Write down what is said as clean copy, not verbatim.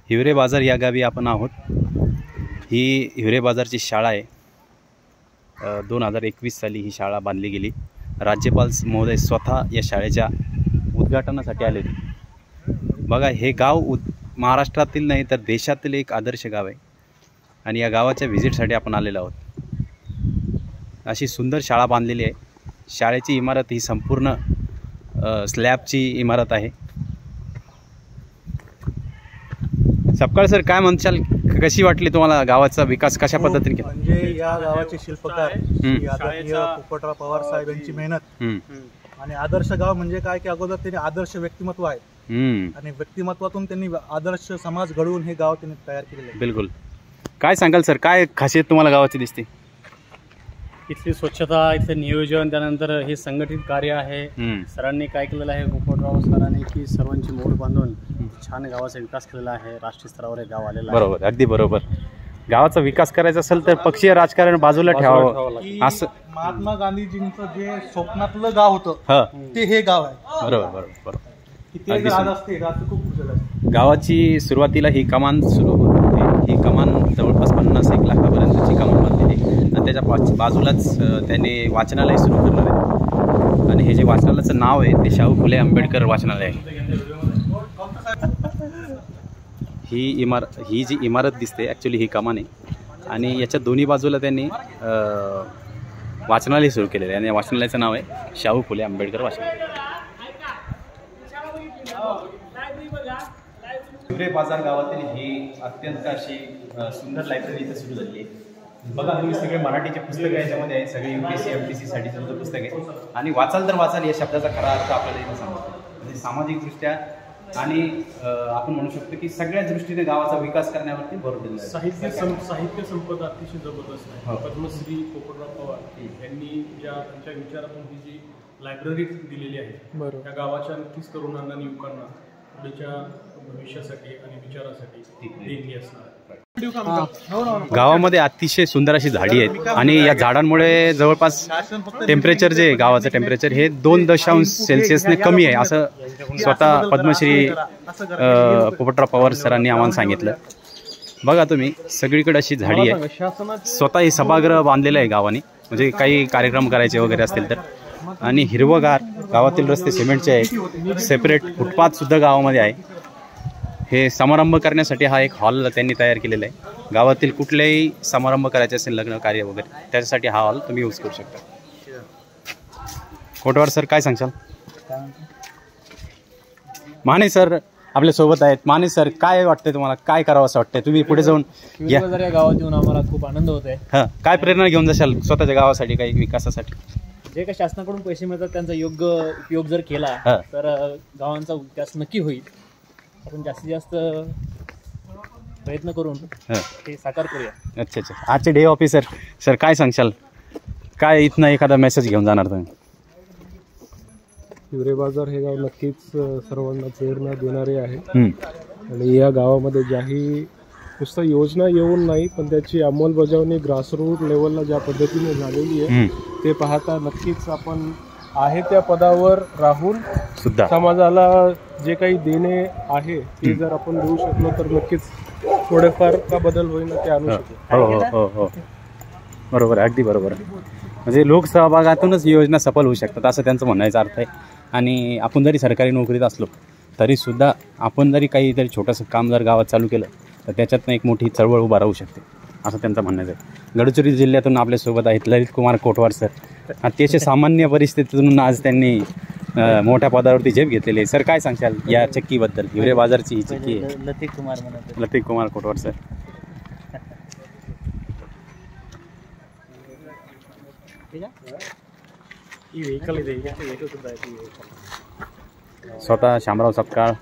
हिवरे बाजार या गावी आपण आहोत। ही हिवरे बाजारची शाळा आहे। 2021 साली ही शाळा बांधली गेली। राज्यपाल महोदय स्वतः या शाळेच्या उद्घाटनासाठी आले। बघा, हे गाव महाराष्ट्रातील नाही तर देशातील एक आदर्श गाव आहे आणि या गावाच्या व्हिजिटसाठी आपण आलेलो आहोत। अशी सुंदर शाळा बांधलेली आहे। शाळेची इमारत ही संपूर्ण स्लॅबची इमारत आहे। सपकाळ सर, काय म्हणशाल, कशी वाटली तुम्हाला गावाचा विकास कशा पद्धतीने केला? म्हणजे या गावाचे शिल्पकार आदरणीय पोपटराव पवार साहेब यांची मेहनत आणि आदर्श गाव म्हणजे काय की अगोदर त्यांनी आदर्श व्यक्तिमत्व आहे आणि व्यक्तिमत्वातून त्यांनी आदर्श समाज घडवून हे गाव त्यांनी तयार केलेले आहे। बिलकुल। काय सांगाल सर, काय खासियत तुम्हाला गावाची दिसते? इथली स्वच्छता, इथलं नियोजन, त्यानंतर हे संघटित कार्य आहे। सरांनी काय केलेलं आहे, पोपटराव सरांनी की सर्वांची मोड बांधून छान गावाचा विकास केलेला आहे। राष्ट्रीय स्तरावर हे गाव आलेलं आहे। बरोबर, अगदी बरोबर। गावाचा विकास करायचा असेल तर पक्षीय राजकारण बाजूला ठेवावं असं महात्मा गांधीजींचं जे स्वप्नातलं गाव होतं ते हे गाव आहे। बरोबर बरोबर बरोबर। गावाची सुरुवातीला ही कमान सुरू होती। ही कमान जवळपास 50-1 लाखापर्यंतची कमान बांधलेली आणि त्याच्या बाजूलाच त्यांनी वाचनालय सुरू केलेलं आहे आणि हे जे वाचनालयाचं नाव आहे ते शाहू फुले आंबेडकर वाचनालय आहे। ही जी इमारत दिसते ॲक्च्युली ही कमान आहे आणि याच्या दोन्ही बाजूला त्यांनी वाचनालय सुरू केलेलं आहे आणि या वाचनालयाचं नाव आहे शाहू फुले आंबेडकर वाचनालय। हिवरे बाजार गावातील ही अत्यंत अशी सुंदर लायब्ररी इथं सुरू झाली आहे। बघा, तुम्ही सगळे मराठीचे पुस्तकं याच्यामध्ये आहे, सगळे UPSC MPSC साठीचं पुस्तक आहे आणि वाचाल तर वाचाल या शब्दाचा खरा अर्थ आपल्याला इथं समजतो। म्हणजे सामाजिकदृष्ट्या आणि आपण म्हणू शकतो की सगळ्या दृष्टीने गावाचा विकास करण्यावरती भर दिला आहे। साहित्य संपदा अतिशय जबरदस्त आहे। पद्मश्री पोपटराव पवार यांनी त्यांच्या विचारातून ही जी लायब्ररी दिलेली आहे त्या गावाच्या नक्कीच तरुणांना आणि युवकांना पुढच्या भविष्यासाठी आणि विचारासाठी देणगी असणार आहे। गावामध्ये अतिशय सुंदर अशी झाडी आहेत आणि या झाडांमुळे जवळपास टेम्परेचर जे गावाचं टेम्परेचर हे 2.0°C कमी आहे असं स्वतः पद्मश्री पोपटराव पवार सरांनी आम्हाला सांगितलं। बघा तुम्ही, सगळीकडे अशी झाडी आहे। स्वतः हे सभागृह बांधलेलं आहे गावाने, म्हणजे काही कार्यक्रम करायचे वगैरे असतील तर, आणि हिरवगार गावातील रस्ते सिमेंटचे आहेत। सेपरेट फुटपाथ सुद्धा गावामध्ये आहे। हे समारंभ करण्यासाठी हा एक हॉल त्यांनी तयार केलेला आहे। गावातील कुठलेही समारंभ करायचे असेल, लग्न कार्य वगैरे, त्याच्यासाठी हा हॉल तुम्ही यूज करू शकता। कोटवार सर, काय सांगशाल? माने सर आपल्या सोबत आहेत। माने सर, काय वाटतंय तुम्हाला, काय करावं असं वाटतंय? तुम्ही पुढे जाऊन या गावात येऊन आम्हाला खूप आनंद होत आहे। काय प्रेरणा घेऊन जाशाल स्वतःच्या गावासाठी, काही विकासासाठी? जे काही शासनाकडून पैसे मिळतात त्यांचा योग्य उपयोग जर केला तर गावांचा विकास नक्की होईल। आपण जास्तीत जास्त प्रयत्न करून ते साकार करूया। अच्छा अच्छा। आजचे डे ऑफिसर सर, काय सांगशाल, काय इथनं एखादा मेसेज घेऊन जाणार तुम्ही? हिवरे बाजार हे गाव नक्कीच सर्वांना प्रेरणा देणारे आहे आणि या गावामध्ये ज्याही नुसतं योजना येऊन नाही पण त्याची अंमलबजावणी ग्रासरूट लेवलला ज्या पद्धतीने झालेली आहे ते पाहता नक्कीच आपण आहे त्या पदावर राहून सुद्धा समाजाला जे काही देणे आहे ते जर आपण देऊ शकलो तर नक्कीच थोडेफार का बदल होईल ते आणू शकतो। हो हो हो, बरोबर, अगदी बरोबर। म्हणजे लोकसहभागातूनच योजना सफल होऊ शकतात असं त्यांचं म्हणायचा अर्थ आहे। आणि आपण जरी सरकारी नोकरीत असलो तरीसुद्धा आपण जरी काहीतरी छोटंसं काम जर गावात चालू केलं तर त्याच्यातनं एक मोठी चळवळ उभा राहू शकते असं त्यांचं म्हणणं आहे। गडचिरोली जिल्ह्यातून आपल्यासोबत आहेत ललित कुमार कोटवार सर। अतिशय सामान्य परिस्थितीतून आज त्यांनी मोठ्या पदावरती झेप घेतलेली आहे। सर, काय सांगशाल या चक्कीबद्दल? हिवरे बाजारची ही चक्की आहे। लतिक कुमार कोटवार सर। स्वतः शामराव सपकाळ